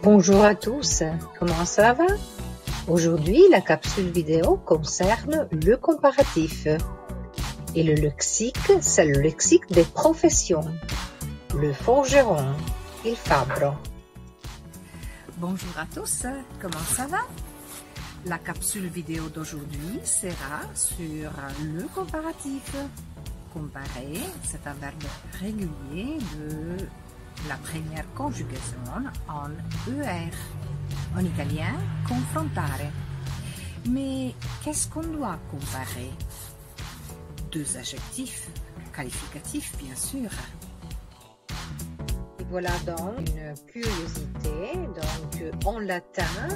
Bonjour à tous, comment ça va? Aujourd'hui, la capsule vidéo concerne le comparatif. Et le lexique, c'est le lexique des professions. Le forgeron, il fabbro. Bonjour à tous, comment ça va? La capsule vidéo d'aujourd'hui sera sur le comparatif. Comparer, c'est un verbe régulier de la première conjugaison en ER. En italien, confrontare. Mais qu'est-ce qu'on doit comparer? Deux adjectifs qualificatifs, bien sûr. Et voilà donc une curiosité. Donc, en latin,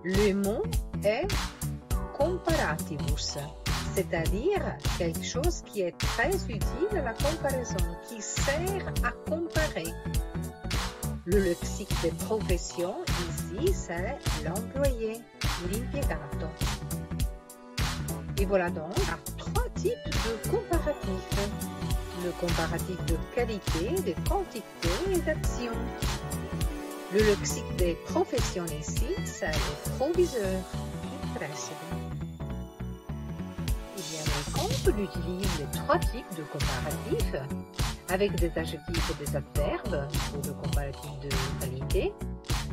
le mot est comparativus, c'est-à-dire quelque chose qui est très utile à la comparaison, qui sert à comparer. Le lexique des professions, ici, c'est l'employé, l'impiegato. Et voilà donc trois types de comparatifs. Le comparatif de qualité, de quantité et d'action. Le lexique des professions ici, c'est le proviseur, il preside. Et bien, quand on utilise les trois types de comparatifs, avec des adjectifs et des adverbes pour le comparatif de qualité,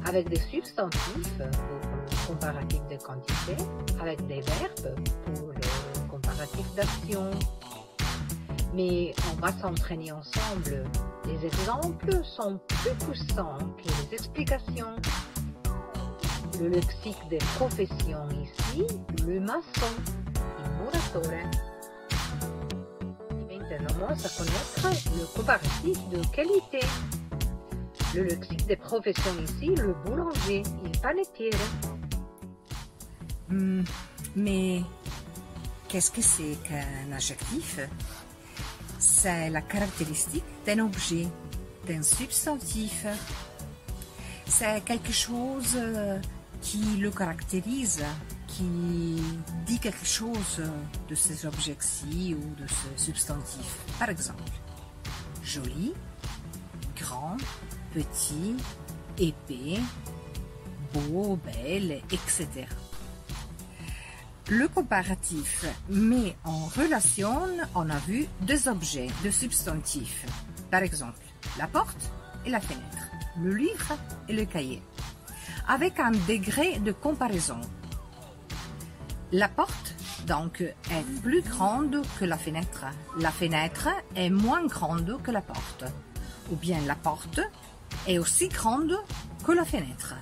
avec des substantifs pour le comparatif de quantité, avec des verbes pour le comparatif d'action. Mais on va s'entraîner ensemble. Les exemples sont plus puissants que les explications. Le lexique des professions ici, le maçon, il muratore. Et maintenant, on va connaître le comparatif de qualité. Le lexique des professions ici, le boulanger, il panettiere. Mais qu'est-ce que c'est qu'un adjectif? C'est la caractéristique d'un objet, d'un substantif. C'est quelque chose qui le caractérise, qui dit quelque chose de ces objets-ci ou de ce substantif. Par exemple, joli, grand, petit, épais, beau, belle, etc. Le comparatif met en relation, on a vu, deux objets, deux substantifs. Par exemple, la porte et la fenêtre, le livre et le cahier, avec un degré de comparaison. La porte, donc, est plus grande que la fenêtre. La fenêtre est moins grande que la porte. Ou bien la porte est aussi grande que la fenêtre.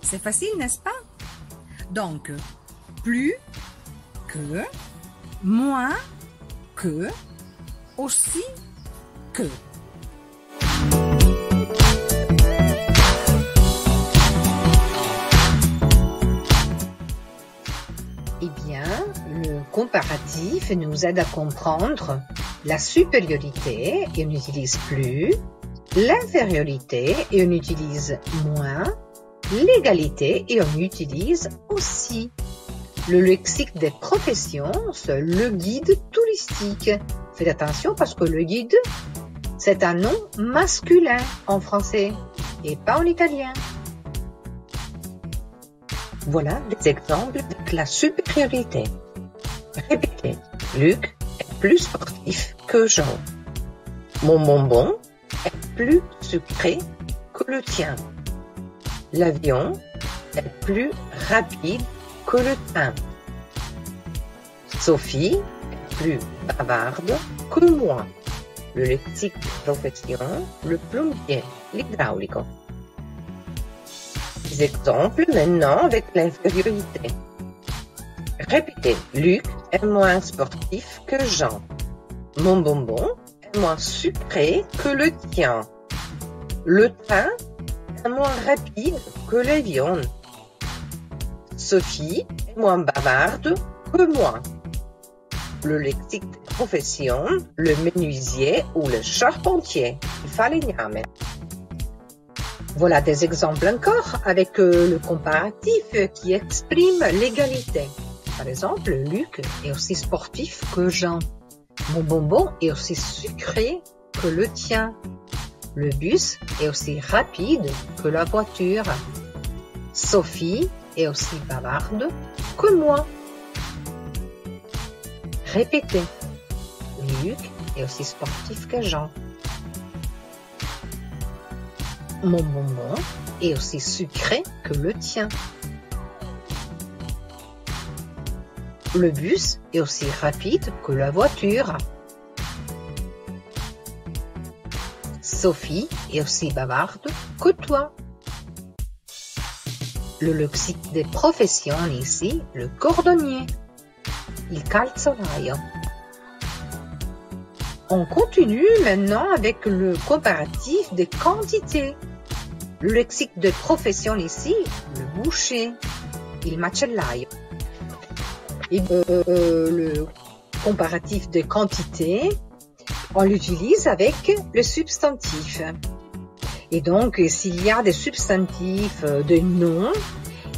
C'est facile, n'est-ce pas? Donc, plus que, moins que, aussi que. Eh bien, le comparatif nous aide à comprendre la supériorité et on n'utilise plus, l'infériorité et on utilise moins, l'égalité et on utilise aussi. Le lexique des professions, c'est le guide touristique. Faites attention parce que le guide, c'est un nom masculin en français et pas en italien. Voilà des exemples de la supériorité. Répétez, Luc est plus sportif que Jean. Mon bonbon est plus sucré que le tien. L'avion est plus rapide que le train. Sophie est plus bavarde que moi. Le lexique de profession, le plombier, l'idraulico. Des exemples maintenant avec l'infériorité. Répétez, Luc est moins sportif que Jean. Mon bonbon est moins sucré que le tien. Le train est moins rapide que l'avion. Sophie est moins bavarde que moi. Le lexique des professions, le menuisier ou le charpentier, il falegname. Voilà des exemples encore avec le comparatif qui exprime l'égalité. Par exemple, Luc est aussi sportif que Jean. Mon bonbon est aussi sucré que le tien. Le bus est aussi rapide que la voiture. Sophie est aussi bavarde que moi. Répétez. Luc est aussi sportif que Jean. Mon bonbon est aussi sucré que le tien. Le bus est aussi rapide que la voiture. Sophie est aussi bavarde que toi. Le lexique des professions ici, le cordonnier, il calzolaio. On continue maintenant avec le comparatif des quantités. Le lexique de profession ici, le boucher, il macellaio. Et le comparatif de quantité, on l'utilise avec le substantif. Et donc, s'il y a des substantifs de nom,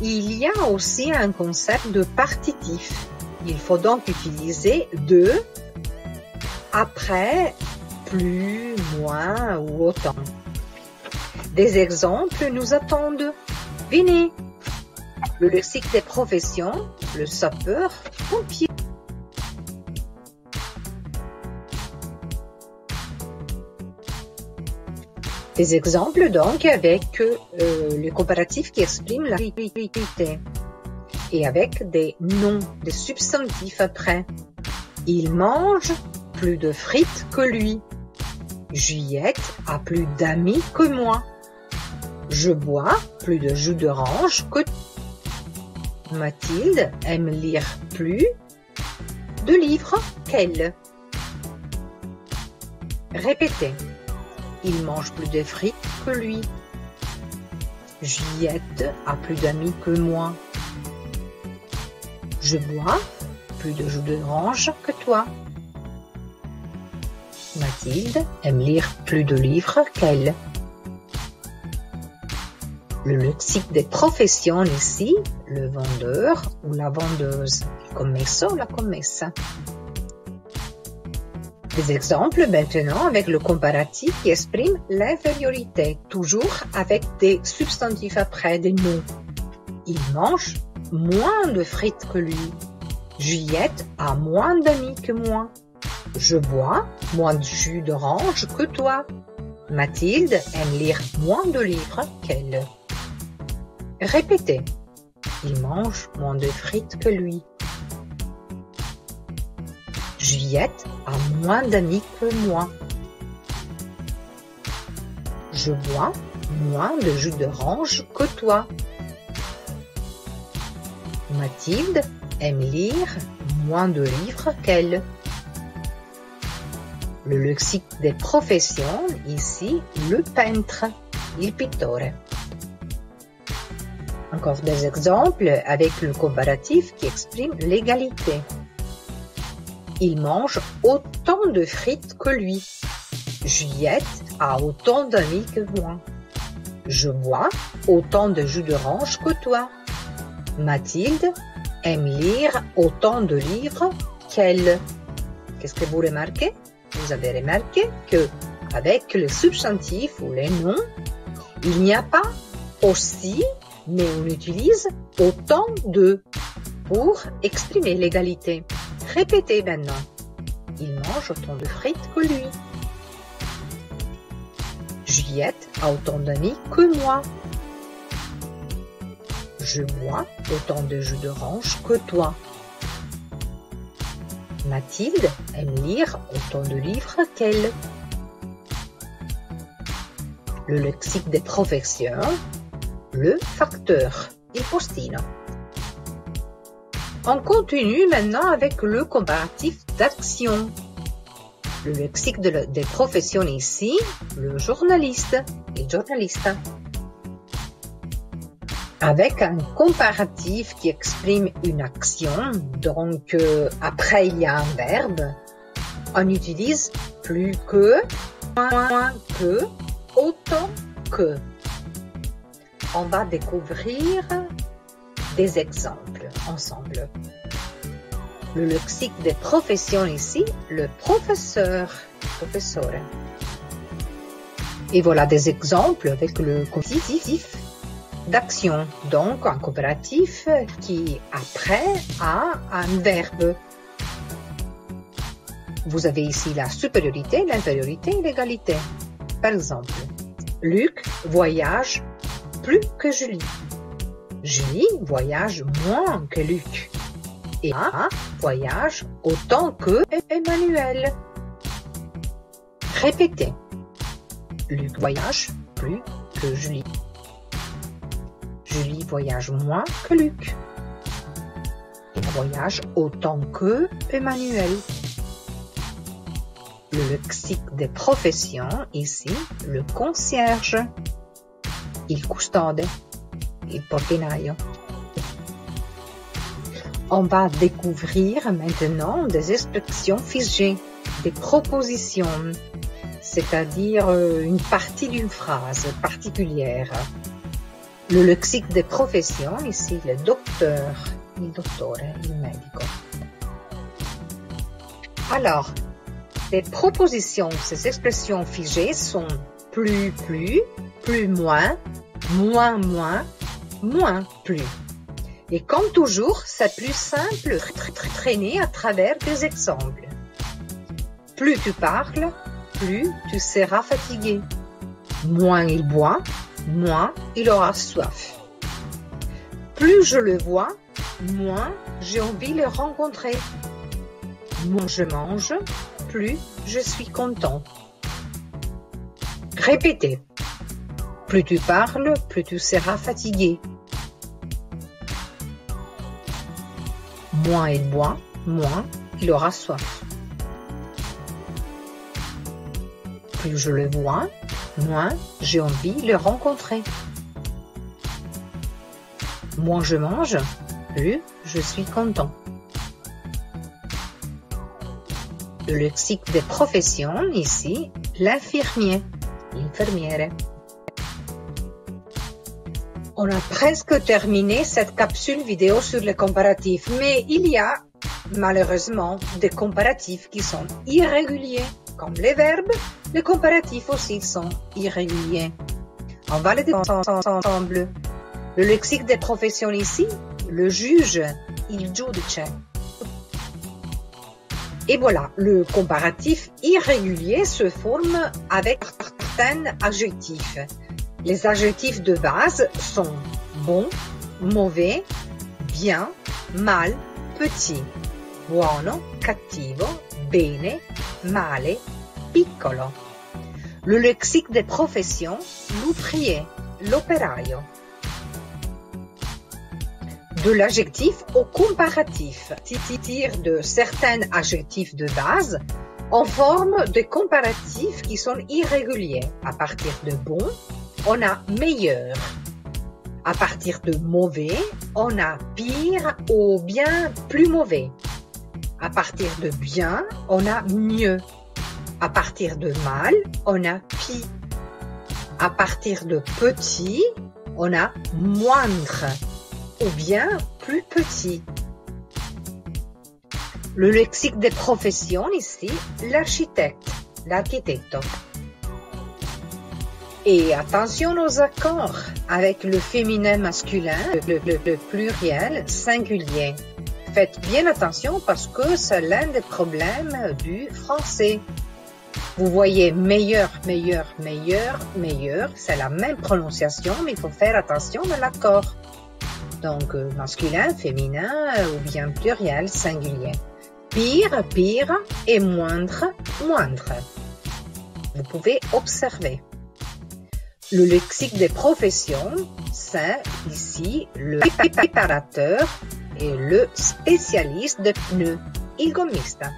il y a aussi un concept de partitif. Il faut donc utiliser de, après, plus, moins ou autant. Des exemples nous attendent. Venez. Le lexique des professions, le sapeur-pompier. Des exemples donc avec le comparatif qui exprime la rapidité et avec des noms, des substantifs après. Il mange plus de frites que lui. Juliette a plus d'amis que moi. Je bois plus de jus d'orange que Mathilde aime lire plus de livres qu'elle. Répétez. Il mange plus de frites que lui. Juliette a plus d'amis que moi. Je bois plus de jus d'orange que toi. Mathilde aime lire plus de livres qu'elle. Le lexique des professions ici, le vendeur ou la vendeuse, il commesso, la commessa. Des exemples maintenant avec le comparatif qui exprime l'infériorité, toujours avec des substantifs après, des noms. Il mange moins de frites que lui. Juliette a moins d'amis que moi. Je bois moins de jus d'orange que toi. Mathilde aime lire moins de livres qu'elle. Répétez. Il mange moins de frites que lui. Juliette a moins d'amis que moi. Je bois moins de jus d'orange que toi. Mathilde aime lire moins de livres qu'elle. Le lexique des professions, ici, le peintre, il pittore. Encore des exemples avec le comparatif qui exprime l'égalité. Il mange autant de frites que lui. Juliette a autant d'amis que moi. Je bois autant de jus d'orange que toi. Mathilde aime lire autant de livres qu'elle. Qu'est-ce que vous remarquez? Vous avez remarqué que avec le substantif ou les noms, il n'y a pas aussi, mais on utilise autant de pour exprimer l'égalité. Répétez maintenant. Il mange autant de frites que lui. Juliette a autant d'amis que moi. Je bois autant de jus d'orange que toi. Mathilde aime lire autant de livres qu'elle. Le lexique des professions, le facteur, il postino. On continue maintenant avec le comparatif d'action. Le lexique des professions ici, le journaliste, il giornalista. Avec un comparatif qui exprime une action, donc après il y a un verbe, on utilise plus que, moins que, autant que. On va découvrir des exemples ensemble. Le lexique des professions ici, le professeur, professore. Et voilà des exemples avec le comparatif d'action. Donc, un comparatif qui, après, a un verbe. Vous avez ici la supériorité, l'infériorité et l'égalité. Par exemple, Luc voyage plus que Julie. Julie voyage moins que Luc. Et Emma voyage autant que Emmanuel. Répétez. Luc voyage plus que Julie. Julie voyage moins que Luc. Emma voyage autant que Emmanuel. Le lexique des professions, ici, le concierge, il custode, il portinaio. On va découvrir maintenant des expressions figées, des propositions, c'est-à-dire une partie d'une phrase particulière. Le lexique des professions, ici, le docteur, il dottore, il medico. Alors, les propositions, ces expressions figées sont plus, moins, moins, plus. Et comme toujours, c'est plus simple de traîner à travers des exemples. Plus tu parles, plus tu seras fatigué. Moins il boit, moins il aura soif. Plus je le vois, moins j'ai envie de le rencontrer. Moins je mange, plus je suis content. Répétez. Plus tu parles, plus tu seras fatigué. Moins il boit, moins il aura soif. Plus je le vois, moins j'ai envie de le rencontrer. Moins je mange, plus je suis content. Le lexique des professions, ici, l'infirmier, l'infirmiere. On a presque terminé cette capsule vidéo sur les comparatifs, mais il y a malheureusement des comparatifs qui sont irréguliers. Comme les verbes, les comparatifs aussi sont irréguliers. On va les découvrir ensemble. Le lexique des professions ici, le juge, il giudice. Et voilà, le comparatif irrégulier se forme avec certains adjectifs. Les adjectifs de base sont bon, mauvais, bien, mal, petit. Buono, cattivo, bene, male, piccolo. Le lexique des professions, l'ouvrier, l'opéraio. De l'adjectif au comparatif, tire de certains adjectifs de base, on forme des comparatifs qui sont irréguliers. À partir de bon, on a meilleur. À partir de mauvais, on a pire ou bien plus mauvais. À partir de bien, on a mieux. À partir de mal, on a pis. À partir de petit, on a moindre. Ou bien plus petit. Le lexique des professions ici, l'architecte, l'architetto. Et attention aux accords avec le féminin masculin, le pluriel singulier. Faites bien attention parce que c'est l'un des problèmes du français. Vous voyez meilleur, meilleur, meilleur, meilleur, c'est la même prononciation, mais il faut faire attention à l'accord. Donc, masculin, féminin ou bien pluriel, singulier. Pire, pire et moindre, moindre. Vous pouvez observer. Le lexique des professions, c'est ici le préparateur et le spécialiste de pneus, il gommista.